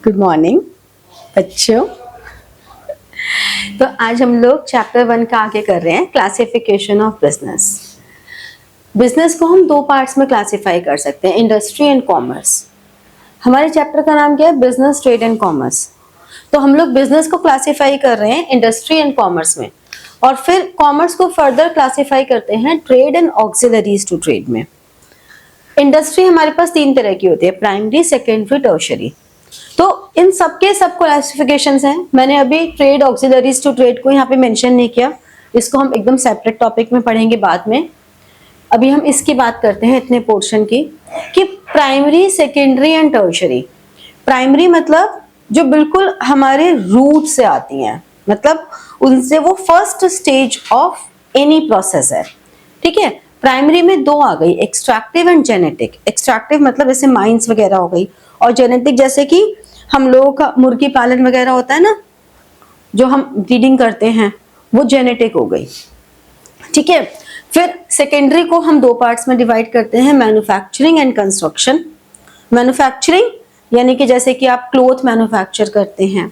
Good morning बच्चों। तो आज हम लोग चैप्टर 1 का आगे कर रहे हैं, क्लासिफिकेशन ऑफ बिजनेस। बिजनेस को हम दो पार्ट्स में क्लासिफाई कर सकते हैं, इंडस्ट्री एंड कॉमर्स। हमारे चैप्टर का नाम क्या है? Business, trade and commerce. तो हम लोग बिजनेस को क्लासिफाई कर रहे हैं इंडस्ट्री एंड कॉमर्स में, और फिर कॉमर्स को फर्दर क्लासिफाई करते हैं trade and auxiliaries to trade में। इंडस्ट्री हमारे पास तीन तरह की होती है, प्राइमरी, सेकेंडरी, टर्शियरी। तो इन सबके सब क्लासिफिकेशंस हैं। मैंने अभी ट्रेड ऑक्सिलरीज टू ट्रेड को यहाँ पे मेंशन नहीं किया, इसको हम एकदम सेपरेट टॉपिक में पढ़ेंगे बाद में। अभी हम इसकी बात करते हैं इतने पोर्शन की कि primary, secondary and tertiary. Primary मतलब जो बिल्कुल हमारे रूट से आती हैं, मतलब उनसे वो first stage of any process है। ठीक है, प्राइमरी में दो आ गई, एक्सट्रैक्टिव एंड जेनेटिक। एक्सट्रैक्टिव मतलब जैसे माइंस वगैरह हो गई, और जेनेटिक जैसे कि हम लोगों का मुर्गी पालन वगैरह होता है ना, जो हम ब्रीडिंग करते हैं, वो जेनेटिक हो गई। ठीक है, फिर सेकेंडरी को हम दो पार्ट्स में डिवाइड करते हैं, मैन्युफैक्चरिंग एंड कंस्ट्रक्शन। मैन्युफैक्चरिंग यानी कि जैसे कि आप क्लोथ मैन्युफैक्चर करते हैं,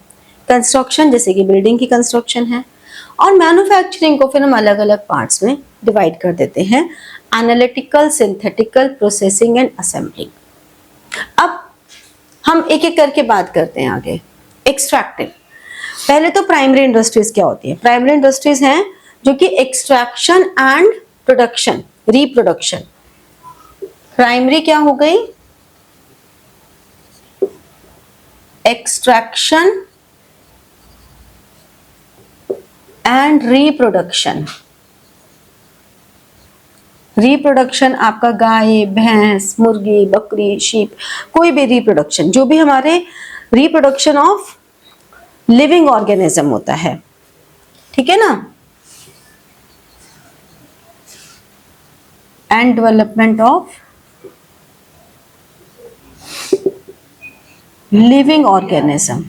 कंस्ट्रक्शन जैसे कि बिल्डिंग की कंस्ट्रक्शन है, और मैन्युफैक्चरिंग को फिर हम अलग अलग पार्ट्स में डिवाइड कर देते हैं, analytical, synthetical, processing and assembling. अब हम एक एक करके बात करते हैं आगे। एक्सट्रैक्टिव, पहले तो प्राइमरी इंडस्ट्रीज क्या होती है? प्राइमरी इंडस्ट्रीज हैं जो कि extraction and production, reproduction. Primary क्या हो गई? Extraction and reproduction. रिप्रोडक्शन आपका गाय, भैंस, मुर्गी, बकरी, शीप, कोई भी रिप्रोडक्शन, जो भी हमारे रिप्रोडक्शन ऑफ लिविंग ऑर्गेनिज्म होता है। ठीक है ना, and development of living organism.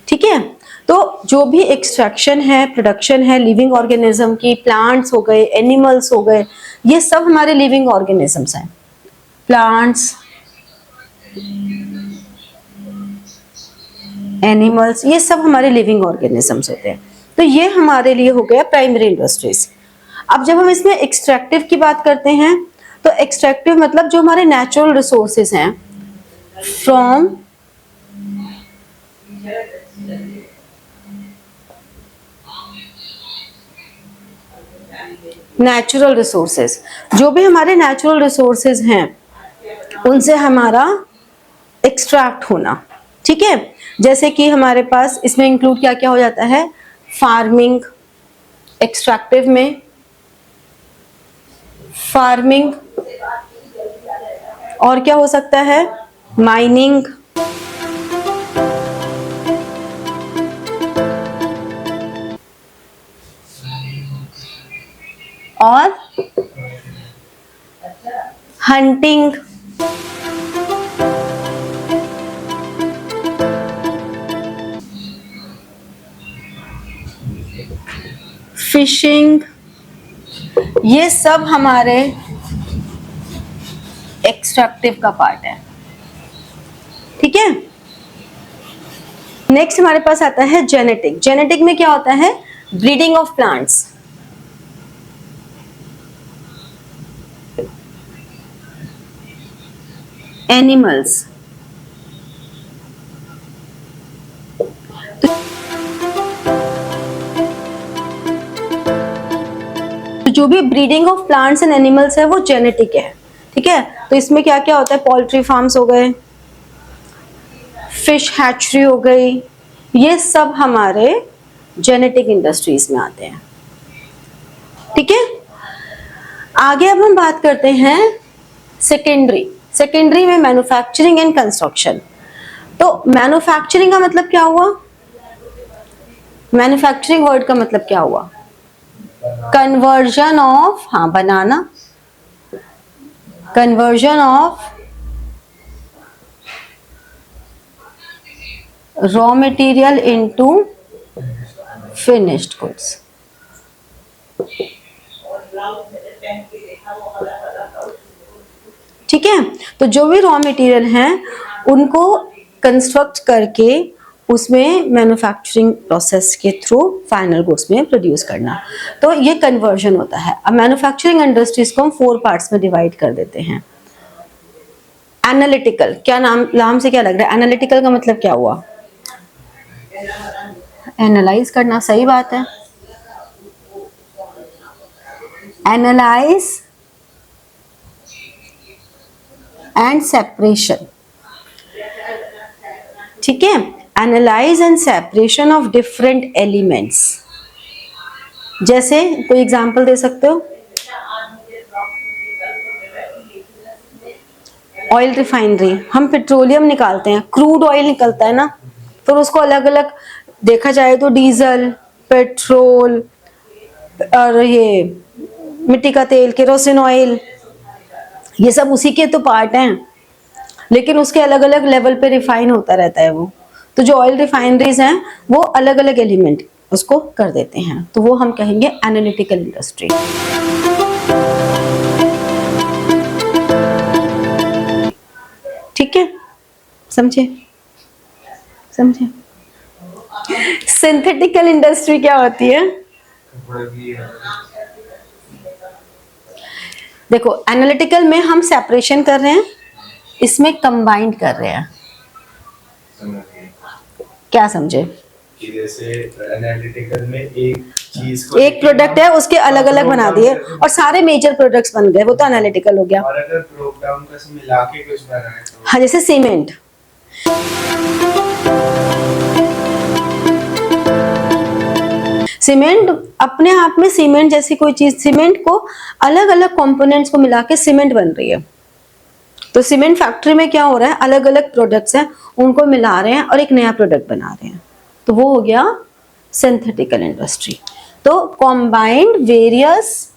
ठीक है, तो जो भी एक्सट्रैक्शन है, प्रोडक्शन है लिविंग ऑर्गेनिज्म की, प्लांट्स हो गए, एनिमल्स हो गए, ये सब हमारे लिविंग ऑर्गेनिजम्स हैं। प्लांट्स, एनिमल्स, ये सब हमारे लिविंग ऑर्गेनिजम्स होते हैं। तो ये हमारे लिए हो गया प्राइमरी इंडस्ट्रीज। अब जब हम इसमें एक्सट्रैक्टिव की बात करते हैं, तो एक्सट्रैक्टिव मतलब जो हमारे नेचुरल रिसोर्सेज हैं फ्रॉम नेचुरल रिसोर्सेज, जो भी हमारे नेचुरल रिसोर्सेज हैं उनसे हमारा एक्सट्रैक्ट होना। ठीक है, जैसे कि हमारे पास इसमें इंक्लूड क्या क्या हो जाता है? फार्मिंग, एक्सट्रैक्टिव में फार्मिंग, और क्या हो सकता है? माइनिंग, और हंटिंग, फिशिंग, ये सब हमारे एक्सट्रैक्टिव का पार्ट है। ठीक है, नेक्स्ट हमारे पास आता है जेनेटिक। जेनेटिक में क्या होता है? Breeding of plants, animals. तो जो भी breeding of plants and animals है वो जेनेटिक है। ठीक है, तो इसमें क्या क्या होता है? पोल्ट्री फार्म्स हो गए, फिश हैचरी हो गई, ये सब हमारे जेनेटिक इंडस्ट्रीज में आते हैं। ठीक है, आगे अब हम बात करते हैं सेकेंडरी। सेकेंडरी में मैन्युफैक्चरिंग एंड कंस्ट्रक्शन। तो मैन्युफैक्चरिंग का मतलब क्या हुआ? मैन्युफैक्चरिंग वर्ड का मतलब क्या हुआ? कन्वर्जन ऑफ, हाँ बनाना, conversion of raw material into finished goods. ठीक है, तो जो भी रॉ मटेरियल हैं उनको कंस्ट्रक्ट करके उसमें मैन्युफैक्चरिंग प्रोसेस के थ्रू फाइनल गुड्स में प्रोड्यूस करना, तो ये कन्वर्जन होता है। अब मैन्युफैक्चरिंग इंडस्ट्रीज को हम 4 पार्ट्स में डिवाइड कर देते हैं। एनालिटिकल, क्या नाम से क्या लग रहा है? एनालिटिकल का मतलब क्या हुआ? एनालाइज करना, सही बात है। एनालाइज एंड सेपरेशन, ठीक है। Analyse and separation of different elements. जैसे कोई एग्जांपल दे सकते हो? ऑयल रिफाइनरी, हम पेट्रोलियम निकालते हैं, क्रूड ऑयल निकलता है ना, फिर उसको अलग अलग देखा जाए तो डीजल, पेट्रोल और ये मिट्टी का तेल, केरोसिन ऑयल, ये सब उसी के तो पार्ट हैं, लेकिन उसके अलग अलग लेवल पे रिफाइन होता रहता है वो। तो जो ऑयल रिफाइनरीज हैं वो अलग अलग एलिमेंट उसको कर देते हैं, तो वो हम कहेंगे एनालिटिकल इंडस्ट्री। ठीक है, समझे? समझे? सिंथेटिकल इंडस्ट्री क्या होती है? देखो, एनालिटिकल में हम सेपरेशन कर रहे हैं, इसमें कंबाइंड कर रहे हैं। क्या समझे? कि जैसे एनालिटिकल में एक चीज को, एक प्रोडक्ट है, उसके अलग अलग बना दिए और सारे मेजर प्रोडक्ट्स बन गए, वो तो एनालिटिकल हो गया। और अगर ब्रोक डाउन का से मिला के कुछ बनाए तो, हाँ, जैसे सीमेंट, सीमेंट अपने आप में, सीमेंट जैसी कोई चीज, सीमेंट को अलग अलग कंपोनेंट्स को मिला के सीमेंट बन रही है। तो सीमेंट फैक्ट्री में क्या हो रहा है, अलग अलग प्रोडक्ट्स हैं, उनको मिला रहे हैं और एक नया प्रोडक्ट बना रहे हैं, तो वो हो गया सिंथेटिकल इंडस्ट्री। तो कॉम्बाइंड वेरियस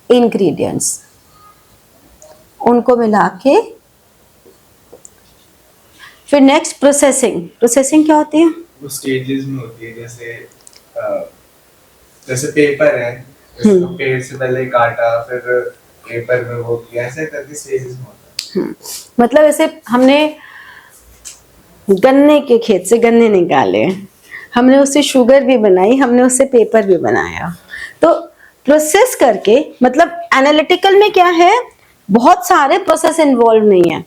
इंग्रेडिएंट्स, उनको मिला के फिर नेक्स्ट प्रोसेसिंग। प्रोसेसिंग क्या होती है? वो स्टेजेस में होती है। जैसे पेपर है, इसको पेड़ से पहले काटा, फिर पेपर में वो किया, ऐसे करके स्टेजेस में होता है। मतलब ऐसे हमने गन्ने के खेत से गन्ने निकाले, हमने उससे शुगर भी बनाई, हमने उससे पेपर भी बनाया, तो प्रोसेस करके, मतलब एनालिटिकल में क्या है, बहुत सारे प्रोसेस इन्वॉल्व नहीं है।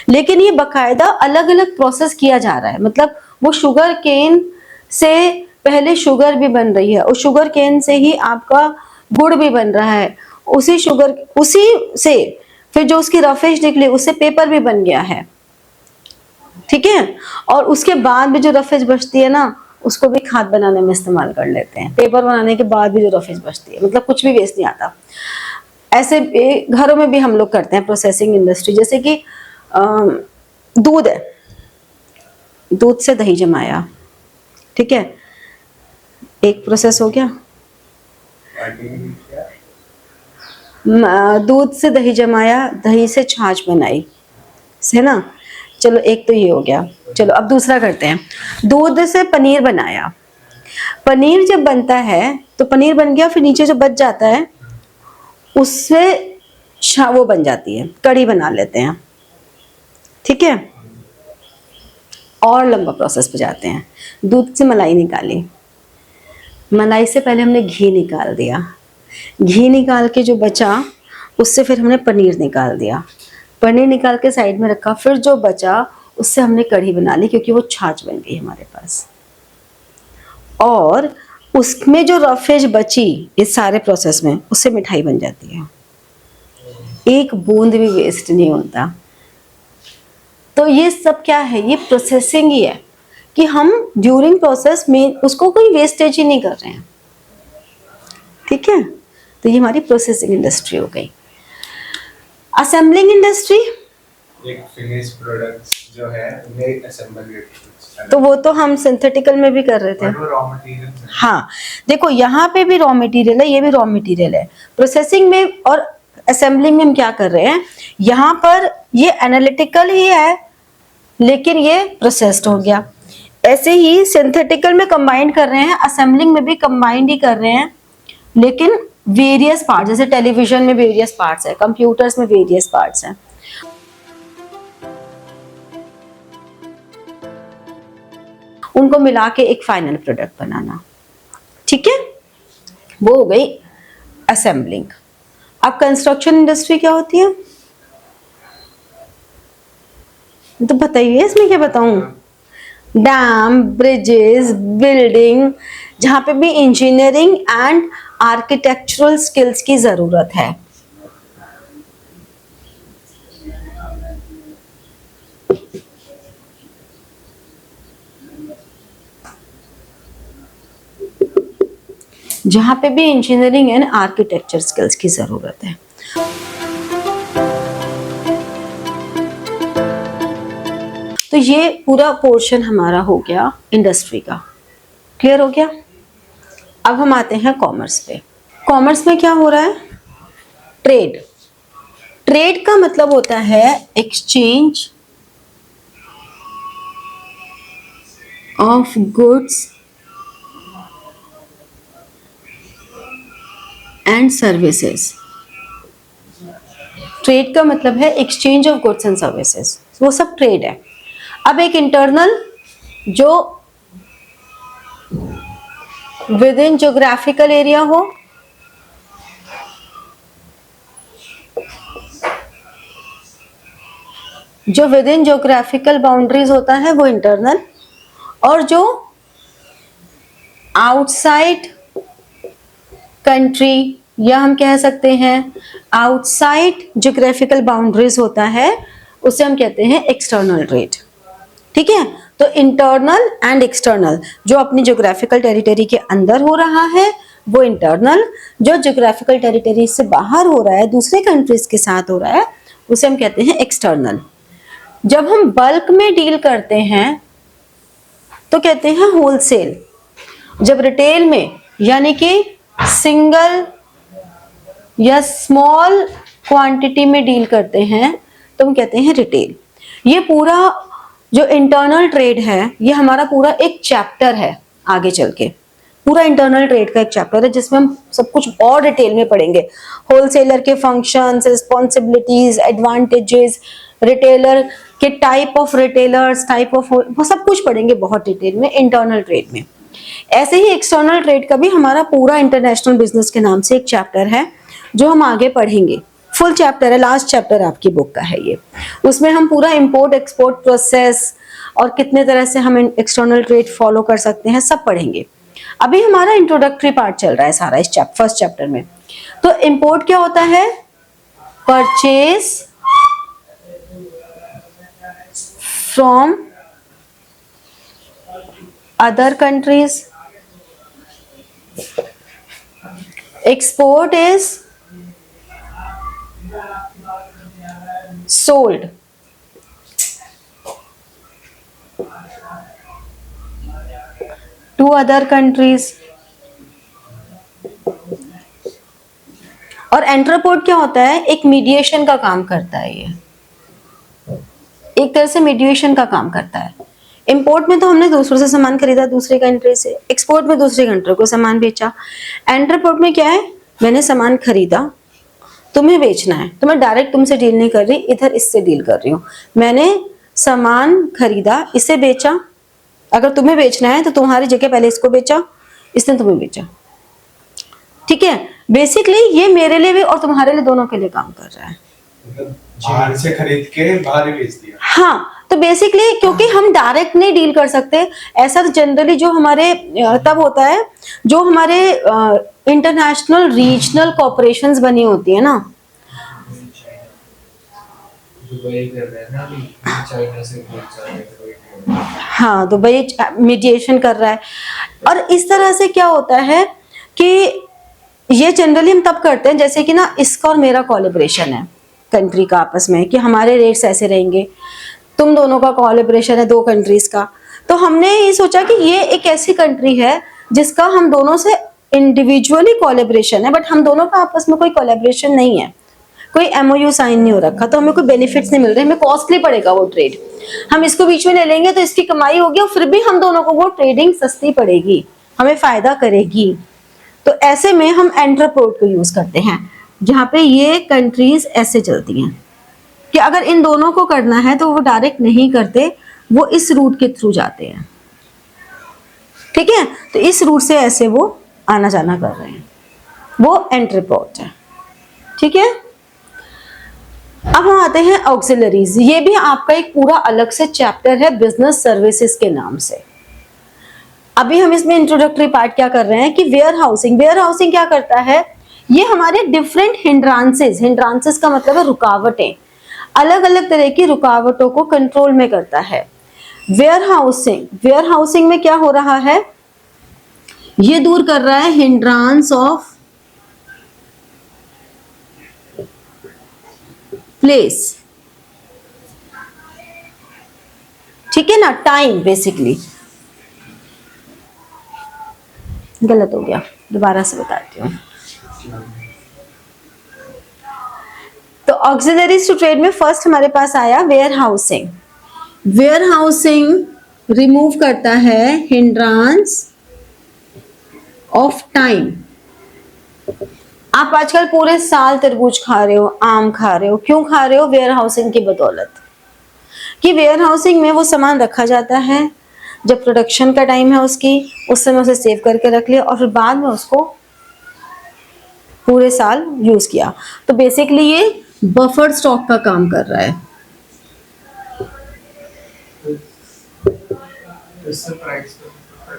लेकिन ये बकायदा अलग अलग प्रोसेस किया जा रहा है, मतलब वो शुगर केन से पहले शुगर भी बन रही है और शुगर केन से ही आपका गुड़ भी बन रहा है, उसी से फिर जो उसकी रफेज निकली उससे पेपर भी बन गया है, ठीक है। और उसके बाद भी जो रफेज बचती है ना, उसको भी खाद बनाने में इस्तेमाल कर लेते हैं। पेपर बनाने के बाद भी जो रफेज बचती है, मतलब कुछ भी वेस्ट नहीं आता। ऐसे घरों में भी हम लोग करते हैं प्रोसेसिंग इंडस्ट्री, जैसे कि दूध है, दूध से दही जमाया, ठीक है, एक प्रोसेस हो गया। दूध से दही जमाया, दही से छाछ बनाई, है ना। चलो, एक तो ये हो गया। चलो अब दूसरा करते हैं। दूध से पनीर बनाया, पनीर जब बनता है तो पनीर बन गया, फिर नीचे जो बच जाता है उससे वो बन जाती है, कढ़ी बना लेते हैं, ठीक है। और लंबा प्रोसेस पे जाते हैं। दूध से मलाई निकाली, मलाई से पहले हमने घी निकाल दिया, घी निकाल के जो बचा उससे फिर हमने पनीर निकाल दिया, पनीर निकाल के साइड में रखा, फिर जो बचा उससे हमने कढ़ी बना ली, क्योंकि वो छाछ बन गई हमारे पास। और उसमें जो रफेज बची इस सारे प्रोसेस में, उससे मिठाई बन जाती है, एक बूंद भी वेस्ट नहीं होता। तो ये सब क्या है, ये प्रोसेसिंग ही है कि हम ड्यूरिंग प्रोसेस में उसको कोई वेस्टेज ही नहीं कर रहे हैं, ठीक है। तो ये हमारी प्रोसेसिंग इंडस्ट्री हो गई। असेंबलिंग इंडस्ट्री, एक फिनिश प्रोडक्ट्स जो है उन्हें असेंबल करते, तो वो तो हम सिंथेटिकल में भी कर रहे थे। रॉ मटेरियल, हाँ, देखो यहाँ पे भी रॉ मटेरियल है, ये भी रॉ मटेरियल है। प्रोसेसिंग में और असेंबलिंग में हम क्या कर रहे हैं, यहाँ पर ये एनालिटिकल ही है लेकिन ये प्रोसेस्ड हो गया। ऐसे ही सिंथेटिकल में कंबाइंड कर रहे हैं, असेंबलिंग में भी कंबाइंड ही कर रहे हैं, लेकिन वेरियस पार्ट, जैसे टेलीविजन में वेरियस पार्ट्स है, कंप्यूटर्स में वेरियस पार्ट्स हैं। उनको मिला के एक फाइनल प्रोडक्ट बनाना, ठीक है, वो हो गई असेंबलिंग। अब कंस्ट्रक्शन इंडस्ट्री क्या होती है, तो बताइए इसमें क्या बताऊं। डैम, ब्रिजेस, बिल्डिंग, जहां पे भी इंजीनियरिंग एंड आर्किटेक्चरल स्किल्स की जरूरत है। जहां पे भी इंजीनियरिंग एंड आर्किटेक्चर स्किल्स की जरूरत है। तो ये पूरा पोर्शन हमारा हो गया इंडस्ट्री का, क्लियर हो गया। अब हम आते हैं कॉमर्स पे। कॉमर्स में क्या हो रहा है, ट्रेड। ट्रेड का मतलब होता है exchange of goods and services. Trade का मतलब है exchange of goods and services, वो सब ट्रेड है। अब एक इंटरनल जो विद इन ज्योग्राफिकल एरिया हो, जो विद इन ज्योग्राफिकल बाउंड्रीज होता है वो इंटरनल, और जो आउटसाइड कंट्री या हम कह सकते हैं आउटसाइड ज्योग्राफिकल बाउंड्रीज होता है, उसे हम कहते हैं एक्सटर्नल ट्रेड, ठीक है। तो इंटरनल एंड एक्सटर्नल, जो अपनी ज्योग्राफिकल टेरिटरी के अंदर हो रहा है वो इंटरनल, जो ज्योग्राफिकल टेरिटरी से बाहर हो रहा है, दूसरे कंट्रीज के साथ हो रहा है, उसे हम कहते हैं एक्सटर्नल। जब हम बल्क में डील करते हैं तो कहते हैं होलसेल। जब रिटेल में यानी कि सिंगल या स्मॉल क्वांटिटी में डील करते हैं तो हम कहते हैं रिटेल। ये पूरा जो इंटरनल ट्रेड है ये हमारा पूरा एक चैप्टर है, आगे चल के पूरा इंटरनल ट्रेड का एक चैप्टर है जिसमें हम सब कुछ और डिटेल में पढ़ेंगे। होलसेलर के फंक्शंस, रिस्पॉन्सिबिलिटीज, एडवांटेजेस, रिटेलर के type of retailers, type of, वो सब कुछ पढ़ेंगे बहुत डिटेल में इंटरनल ट्रेड में। ऐसे ही एक्सटर्नल ट्रेड का भी हमारा पूरा इंटरनेशनल बिजनेस के नाम से एक चैप्टर है जो हम आगे पढ़ेंगे। फुल चैप्टर है, लास्ट चैप्टर आपकी बुक का है ये। उसमें हम पूरा इंपोर्ट एक्सपोर्ट प्रोसेस और कितने तरह से हम एक्सटर्नल ट्रेड फॉलो कर सकते हैं सब पढ़ेंगे। अभी हमारा इंट्रोडक्टरी पार्ट चल रहा है सारा इस फर्स्ट चैप्टर में। तो इंपोर्ट क्या होता है, purchase from other countries, export is sold to other countries। और एंटरपोर्ट क्या होता है, एक मीडिएशन का काम करता है, ये एक तरह से मीडिएशन का काम करता है। इंपोर्ट में तो हमने दूसरों से सामान खरीदा दूसरे कंट्री से, एक्सपोर्ट में दूसरे कंट्री को सामान बेचा। एंटरपोर्ट में क्या है, मैंने सामान खरीदा, तुम्हें बेचना है तो मैं डायरेक्ट तुमसे डील नहीं कर रही, इधर इससे डील कर रही हूँ। मैंने सामान खरीदा, इसे बेचा, अगर तुम्हें बेचना है तो तुम्हारी जगह पहले इसको बेचा, इसने तुम्हें बेचा, ठीक है। बेसिकली ये मेरे लिए भी और तुम्हारे लिए दोनों के लिए काम कर रहा है। बाहर से खरीद के बाहर ही बेच दिया। हाँ, तो बेसिकली क्योंकि हम डायरेक्ट नहीं डील कर सकते, ऐसा जनरली जो हमारे तब होता है जो हमारे इंटरनेशनल रीजनल कॉर्पोरेशंस बनी होती है ना, दुबई कर रहे हैं ना अभी, चाइना से हाँ दुबई मीडिएशन कर रहा है। और इस तरह से क्या होता है कि ये जनरली हम तब करते हैं जैसे कि ना इसका और मेरा कोलैबोरेशन है कंट्री का आपस में, कि हमारे रेट्स ऐसे रहेंगे, तुम दोनों का कोलैबोरेशन है दो कंट्रीज का। तो हमने ये सोचा कि ये एक ऐसी कंट्री है जिसका हम दोनों से इंडिविजुअली कोलैबोरेशन है, बट हम दोनों का आपस में कोई कोलैबोरेशन नहीं है, कोई एमओयू साइन नहीं हो रखा, तो हमें कोई बेनिफिट्स नहीं मिल रहे, हमें कॉस्टली पड़ेगा वो ट्रेड। हम इसको बीच में ले लेंगे तो इसकी कमाई होगी और फिर भी हम दोनों को वो ट्रेडिंग सस्ती पड़ेगी, हमें फायदा करेगी। तो ऐसे में हम एंटरपोर्ट को यूज करते हैं, जहां पे ये कंट्रीज ऐसे चलती हैं कि अगर इन दोनों को करना है तो वो डायरेक्ट नहीं करते, वो इस रूट के थ्रू जाते हैं। ठीक है, तो इस रूट से ऐसे वो आना जाना कर रहे हैं, वो एंटरपोर्ट है। ठीक है, अब हम आते हैं ऑक्सिलरीज। ये भी आपका एक पूरा अलग से चैप्टर है बिजनेस सर्विसेज के नाम से। अभी हम इसमें इंट्रोडक्टरी पार्ट क्या कर रहे हैं कि वेयर हाउसिंग। वेयर हाउसिंग क्या करता है, ये हमारे डिफरेंट हिंड्रांसेस, हिंड्रांसेस का मतलब है रुकावटें, अलग अलग तरह की रुकावटों को कंट्रोल में करता है। वेयर हाउसिंग में क्या हो रहा है, ये दूर कर रहा है हिंड्रांस ऑफ प्लेस। ठीक है ना, टाइम बेसिकली। गलत हो गया, दोबारा से बताती हूँ। तो ऑक्सिलरीज टू ट्रेड में फर्स्ट हमारे पास आया warehousing. Warehousing remove करता है हिंड्रांस ऑफ टाइम। आप आजकल पूरे साल तरबूज खा रहे हो, आम खा रहे हो, क्यों खा रहे हो, वेयर हाउसिंग की बदौलत। कि वेयर हाउसिंग में वो सामान रखा जाता है, जब प्रोडक्शन का टाइम है उसकी, उस समय उसे सेव करके रख लिया और फिर बाद में उसको पूरे साल यूज किया। तो बेसिकली ये बफर स्टॉक का काम कर रहा है। इससे प्राइस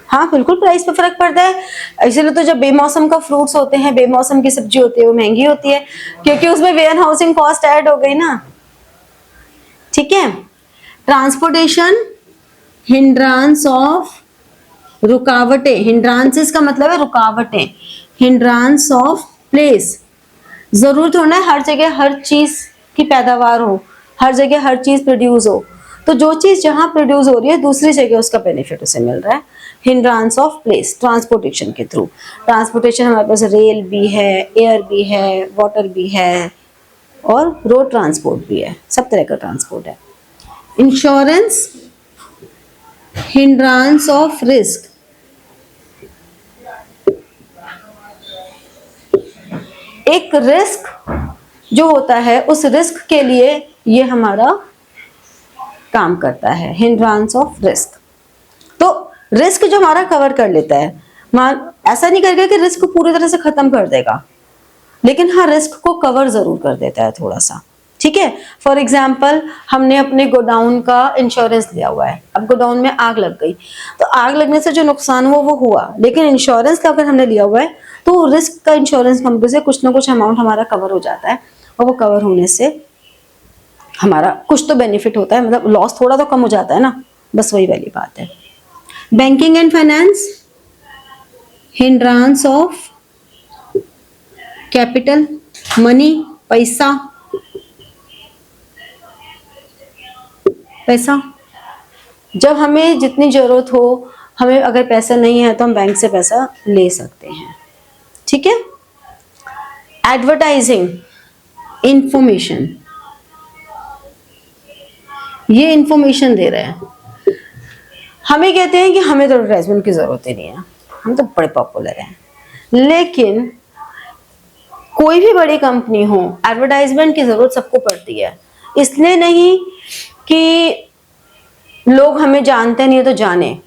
हाँ बिल्कुल, प्राइस पे फर्क पड़ता है। इसलिए तो जब बेमौसम का फ्रूट्स होते हैं, बेमौसम की सब्जी होती है, वो महंगी होती है, क्योंकि उसमें वेयर हाउसिंग कॉस्ट ऐड हो गई ना। ठीक है, ट्रांसपोर्टेशन हिंड्रांस ऑफ रुकावटें। हिंड्रांसेस का मतलब है रुकावटें। हिंड्रांस ऑफ प्लेस, जरूरत होना है हर जगह हर चीज की पैदावार हो, हर जगह हर चीज प्रोड्यूस हो, तो जो चीज जहां प्रोड्यूस हो रही है दूसरी जगह उसका बेनिफिट उसे मिल रहा है। हिंड्रांस ऑफ प्लेस, ट्रांसपोर्टेशन के थ्रू। ट्रांसपोर्टेशन हमारे पास रेल भी है, एयर भी है, वाटर भी है और रोड ट्रांसपोर्ट भी है, सब तरह का ट्रांसपोर्ट है। Insurance hindrance of risk. एक रिस्क जो होता है, उस रिस्क के लिए ये हमारा काम करता है, हिंड्रांस ऑफ रिस्क। तो रिस्क जो हमारा कवर कर लेता है, मान ऐसा नहीं करेगा कि रिस्क को पूरी तरह से खत्म कर देगा, लेकिन हाँ रिस्क को कवर जरूर कर देता है थोड़ा सा। ठीक है, फॉर एग्जाम्पल हमने अपने गोडाउन का इंश्योरेंस लिया हुआ है, अब गोडाउन में आग लग गई, तो आग लगने से जो नुकसान हुआ वो हुआ, लेकिन इंश्योरेंस का अगर हमने लिया हुआ है तो रिस्क का इंश्योरेंस कंपनी से कुछ ना कुछ अमाउंट हमारा कवर हो जाता है, और वो कवर होने से हमारा कुछ तो बेनिफिट होता है, मतलब लॉस थोड़ा तो कम हो जाता है ना, बस वही वाली बात है। Banking and finance hindrance of capital, money, पैसा। पैसा जब हमें जितनी जरूरत हो, हमें अगर पैसा नहीं है तो हम बैंक से पैसा ले सकते हैं। ठीक है, एडवर्टाइजिंग इंफॉर्मेशन, ये इंफॉर्मेशन दे रहे हैं, हमें कहते हैं कि हमें तो एडवर्टाइजमेंट की जरूरत ही नहीं है, हम तो बड़े पॉपुलर हैं, लेकिन कोई भी बड़ी कंपनी हो एडवर्टाइजमेंट की जरूरत सबको पड़ती है। इसलिए नहीं कि लोग हमें जानते नहीं तो जाने,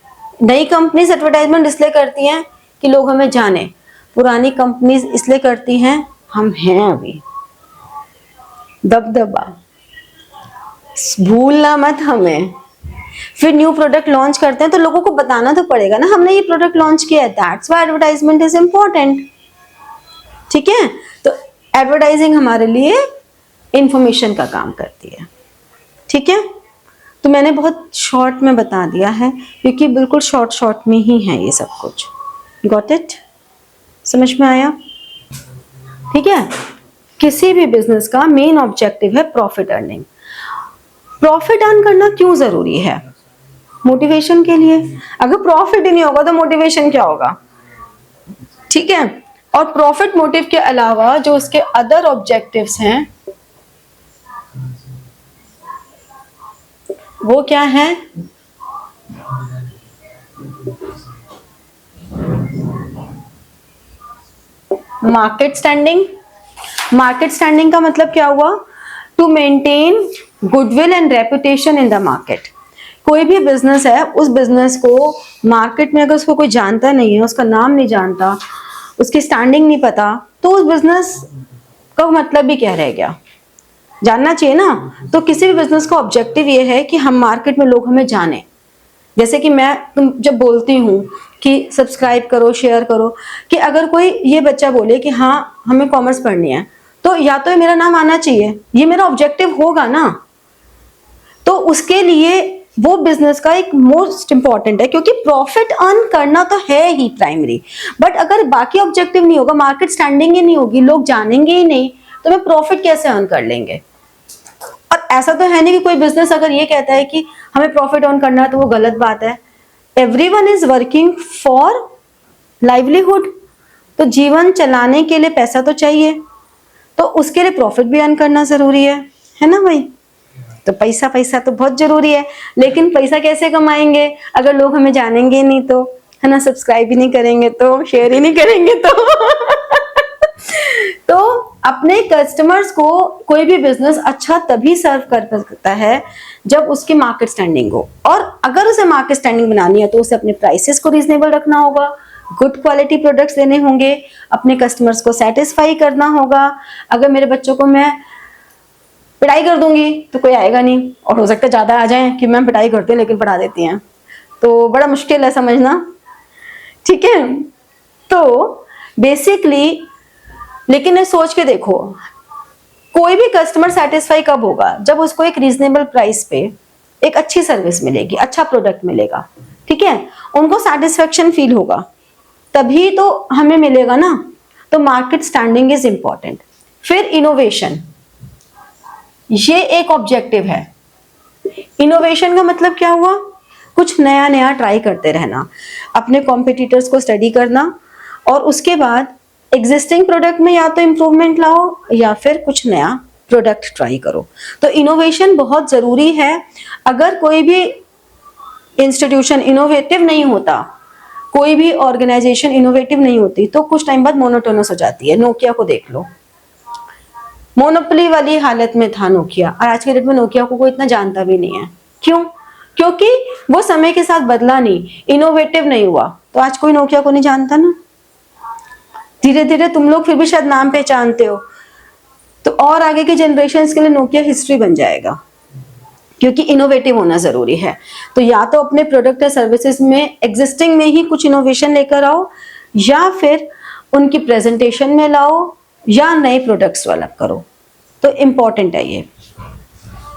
नई कंपनीज एडवर्टाइजमेंट इसलिए करती हैं कि लोग हमें जाने, पुरानी कंपनीज इसलिए करती हैं हम हैं अभी, दबदबा, भूलना मत हमें। फिर न्यू प्रोडक्ट लॉन्च करते हैं तो लोगों को बताना तो पड़ेगा ना हमने ये प्रोडक्ट लॉन्च किया है, that's why advertisement is important. ठीक है, तो एडवर्टाइजिंग हमारे लिए इंफॉर्मेशन का काम करती है। ठीक है, तो मैंने बहुत शॉर्ट में बता दिया है, क्योंकि बिल्कुल शॉर्ट में ही है ये सब कुछ। गॉट इट, समझ में आया। ठीक है, किसी भी बिजनेस का मेन ऑब्जेक्टिव है प्रॉफिट अर्निंग। प्रॉफिट अर्न करना क्यों जरूरी है, मोटिवेशन के लिए। अगर प्रॉफिट ही नहीं होगा तो मोटिवेशन क्या होगा। ठीक है, और प्रॉफिट मोटिव के अलावा जो उसके अदर ऑब्जेक्टिव्स हैं वो क्या है, मार्केट स्टैंडिंग। मार्केट स्टैंडिंग का मतलब क्या हुआ? To maintain goodwill and reputation in the market. कोई भी बिजनेस है, उस बिजनेस को मार्केट में अगर उसको कोई जानता नहीं है, उसका नाम नहीं जानता, उसकी स्टैंडिंग नहीं पता, तो उस बिजनेस का मतलब भी क्या रह गया? जानना चाहिए ना। तो किसी भी बिजनेस का ऑब्जेक्टिव ये है कि हम मार्केट में लोग हमें जाने। जैसे कि मैं तुम जब बोलती हूँ कि सब्सक्राइब करो, शेयर करो, कि अगर कोई ये बच्चा बोले कि हाँ हमें कॉमर्स पढ़नी है, तो या तो मेरा नाम आना चाहिए, ये मेरा ऑब्जेक्टिव होगा ना। तो उसके लिए वो बिजनेस का एक मोस्ट इंपॉर्टेंट है, क्योंकि प्रॉफिट अर्न करना तो है ही प्राइमरी, बट अगर बाकी ऑब्जेक्टिव नहीं होगा, मार्केट स्टैंडिंग ही नहीं होगी, लोग जानेंगे ही नहीं, तो मैं प्रॉफिट कैसे अर्न कर लेंगे? और ऐसा तो है नहीं कि कोई बिजनेस अगर ये कहता है कि हमें प्रॉफिट अर्न करना है तो वो गलत बात है। Everyone is working for livelihood. तो जीवन चलाने के लिए पैसा तो चाहिए, तो उसके लिए प्रॉफिट भी अर्न करना जरूरी है ना भाई? तो पैसा पैसा तो बहुत जरूरी है, लेकिन पैसा कैसे कमाएंगे अगर लोग हमें जानेंगे ही नहीं तो, है ना? सब्सक्राइब ही नहीं करेंगे तो, शेयर ही नहीं करेंगे तो तो अपने कस्टमर्स को कोई भी बिजनेस अच्छा तभी सर्व कर सकता है जब उसकी मार्केट स्टैंडिंग हो, और अगर उसे मार्केट स्टैंडिंग बनानी है तो उसे अपने प्राइसेस को रीजनेबल रखना होगा, गुड क्वालिटी प्रोडक्ट्स देने होंगे, अपने कस्टमर्स को सेटिस्फाई करना होगा। अगर मेरे बच्चों को मैं पिटाई कर दूंगी तो कोई आएगा नहीं, और हो सकता है ज्यादा आ जाए कि मैम पिटाई करते हैं लेकिन पढ़ा देती हैं, तो बड़ा मुश्किल है समझना, ठीक है? तो बेसिकली, लेकिन ये सोच के देखो, कोई भी कस्टमर सेटिस्फाई कब होगा? जब उसको एक रीजनेबल प्राइस पे एक अच्छी सर्विस मिलेगी, अच्छा प्रोडक्ट मिलेगा, ठीक है? उनको सेटिस्फेक्शन फील होगा, तभी तो हमें मिलेगा ना। तो मार्केट स्टैंडिंग इज इंपॉर्टेंट। फिर इनोवेशन, ये एक ऑब्जेक्टिव है। इनोवेशन का मतलब क्या हुआ? कुछ नया नया ट्राई करते रहना, अपने कॉम्पिटिटर्स को स्टडी करना, और उसके बाद एग्जिस्टिंग प्रोडक्ट में या तो इम्प्रूवमेंट लाओ या फिर कुछ नया प्रोडक्ट ट्राई करो। तो इनोवेशन बहुत जरूरी है। अगर कोई भी इंस्टीट्यूशन इनोवेटिव नहीं होता, कोई भी ऑर्गेनाइजेशन इनोवेटिव नहीं होती, तो कुछ टाइम बाद मोनोटोनस हो जाती है। नोकिया को देख लो, मोनोपोली वाली हालत में था नोकिया, और आज के डेट में नोकिया को कोई इतना जानता भी नहीं है। क्यों? क्योंकि वो समय के साथ बदला नहीं, इनोवेटिव नहीं हुआ, तो आज कोई नोकिया को नहीं जानता ना। धीरे धीरे तुम लोग फिर भी शायद नाम पहचानते हो, तो और आगे के जनरेशन के लिए नोकिया हिस्ट्री बन जाएगा, क्योंकि इनोवेटिव होना जरूरी है। तो या तो अपने प्रोडक्ट या सर्विसेज में एग्जिस्टिंग में ही कुछ इनोवेशन लेकर आओ, या फिर उनकी प्रेजेंटेशन में लाओ, या नए प्रोडक्ट्स डेवलप करो। तो इंपॉर्टेंट है ये।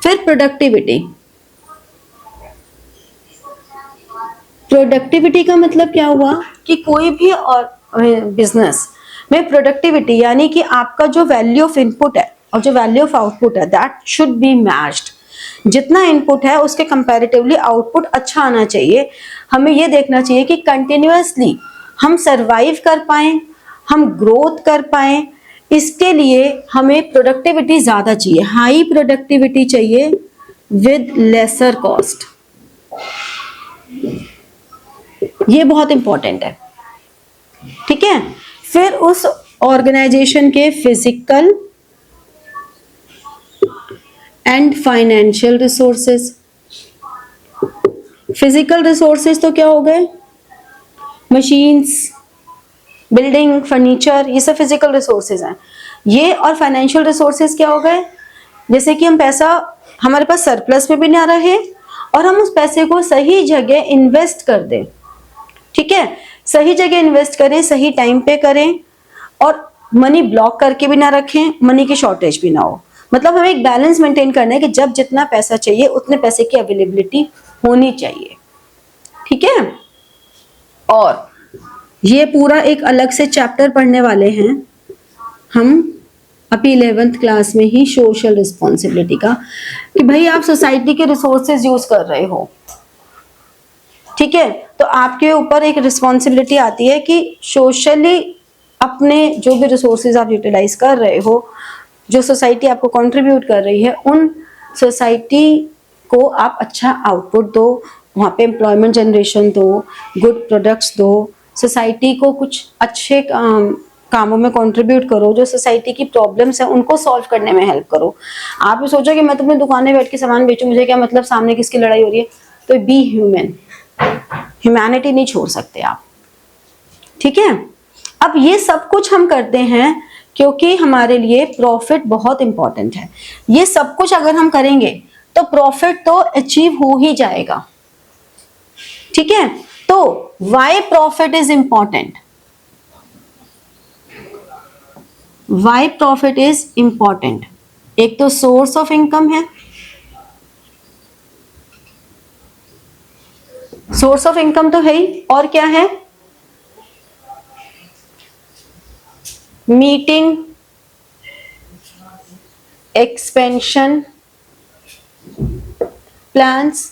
फिर प्रोडक्टिविटी। प्रोडक्टिविटी का मतलब क्या हुआ कि कोई भी और बिजनेस में प्रोडक्टिविटी, यानी कि आपका जो वैल्यू ऑफ इनपुट है और जो वैल्यू ऑफ आउटपुट है, दैट शुड बी मैच्ड। जितना इनपुट है उसके कंपैरेटिवली आउटपुट अच्छा आना चाहिए। हमें ये देखना चाहिए कि कंटिन्यूअसली हम सरवाइव कर पाए, हम ग्रोथ कर पाए। इसके लिए हमें प्रोडक्टिविटी ज्यादा चाहिए, हाई प्रोडक्टिविटी चाहिए विद लेसर कॉस्ट। ये बहुत इंपॉर्टेंट है, ठीक है? फिर उस ऑर्गेनाइजेशन के physical and financial resources. Physical resources तो क्या हो गए? मशीन्स, बिल्डिंग, फर्नीचर, ये सब फिजिकल रिसोर्सेज हैं। ये और फाइनेंशियल रिसोर्सेज क्या हो गए? जैसे कि हम पैसा, हमारे पास सरप्लस में भी ना रहे और हम उस पैसे को सही जगह इन्वेस्ट कर दें, ठीक है? सही जगह इन्वेस्ट करें, सही टाइम पे करें, और मनी ब्लॉक करके भी ना रखें, मनी की शॉर्टेज भी ना हो। मतलब हमें एक बैलेंस मेंटेन करना है कि जब जितना पैसा चाहिए उतने पैसे की अवेलेबिलिटी होनी चाहिए, ठीक है? और ये पूरा एक अलग से चैप्टर पढ़ने वाले हैं हम अभी 11th क्लास में ही, सोशल रिस्पॉन्सिबिलिटी का, कि भाई आप सोसाइटी के रिसोर्सेज यूज कर रहे हो, ठीक है? तो आपके ऊपर एक रिस्पॉन्सिबिलिटी आती है कि सोशली अपने जो भी रिसोर्सेज आप यूटिलाइज कर रहे हो, जो सोसाइटी आपको कंट्रीब्यूट कर रही है, उन सोसाइटी को आप अच्छा आउटपुट दो, वहाँ पे एम्प्लॉयमेंट जनरेशन दो, गुड प्रोडक्ट्स दो, सोसाइटी को कुछ अच्छे कामों में कंट्रीब्यूट करो, जो सोसाइटी की प्रॉब्लम्स है उनको सॉल्व करने में हेल्प करो। आप भी सोचो कि मैं तो अपनी दुकान में बैठ के सामान बेचूं, मुझे क्या मतलब सामने किसकी लड़ाई हो रही है। तो बी ह्यूमन, ह्यूमैनिटी नहीं छोड़ सकते आप, ठीक है। अब ये सब कुछ हम करते हैं क्योंकि हमारे लिए प्रॉफिट बहुत इंपॉर्टेंट है। ये सब कुछ अगर हम करेंगे तो प्रॉफिट तो अचीव हो ही जाएगा, ठीक है। तो why profit is important, why profit is important. एक तो सोर्स ऑफ इनकम है, सोर्स ऑफ इनकम तो है ही, और क्या है, मीटिंग एक्सपेंशन प्लान्स,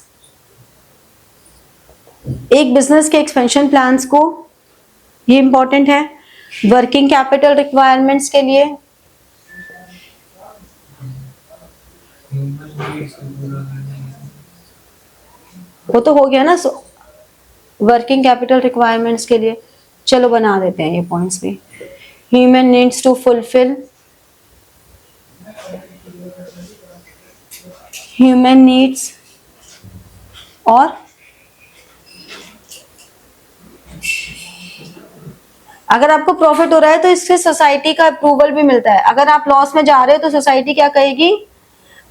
एक बिजनेस के एक्सपेंशन प्लान्स को, ये इंपॉर्टेंट है। वर्किंग कैपिटल रिक्वायरमेंट्स के लिए, वो तो हो गया ना, वर्किंग कैपिटल रिक्वायरमेंट्स के लिए। चलो बना देते हैं ये पॉइंट्स भी। Human needs to fulfil human needs, और अगर आपको प्रॉफिट हो रहा है तो इससे सोसाइटी का अप्रूवल भी मिलता है। अगर आप लॉस में जा रहे हो तो सोसाइटी क्या कहेगी,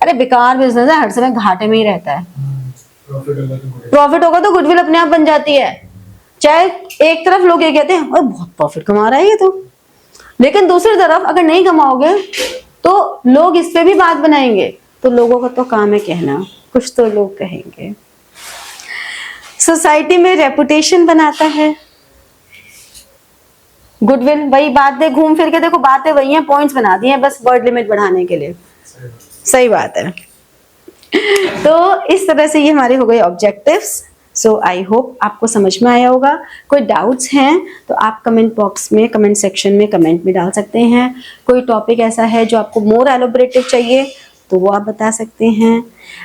अरे बेकार बिजनेस है, हर समय घाटे में ही रहता है। प्रॉफिट होगा तो गुडविल अपने आप बन जाती है। चाहे एक तरफ लोग ये कहते हैं बहुत प्रॉफिट कमा रहा है ये तो, लेकिन दूसरी तरफ अगर नहीं कमाओगे तो लोग इस पे भी बात बनाएंगे। तो लोगों का तो काम है कहना, कुछ तो लोग कहेंगे। सोसाइटी में रेपुटेशन बनाता है गुडविल, वही बातें घूम फिर के देखो, बातें वही हैं, पॉइंट्स बना दिए हैं बस वर्ड लिमिट बढ़ाने के लिए। सही बात है। तो इस तरह से ये हमारे हो गए ऑब्जेक्टिव्स। सो आई होप आपको समझ में आया होगा। कोई डाउट्स हैं तो आप कमेंट बॉक्स में, कमेंट सेक्शन में कमेंट में डाल सकते हैं। कोई टॉपिक ऐसा है जो आपको मोर एलोबरेटिव चाहिए तो वो आप बता सकते हैं।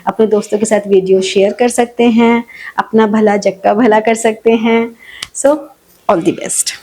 अपने दोस्तों के साथ वीडियो शेयर कर सकते हैं, अपना भला जग का भला कर सकते हैं। So all the best.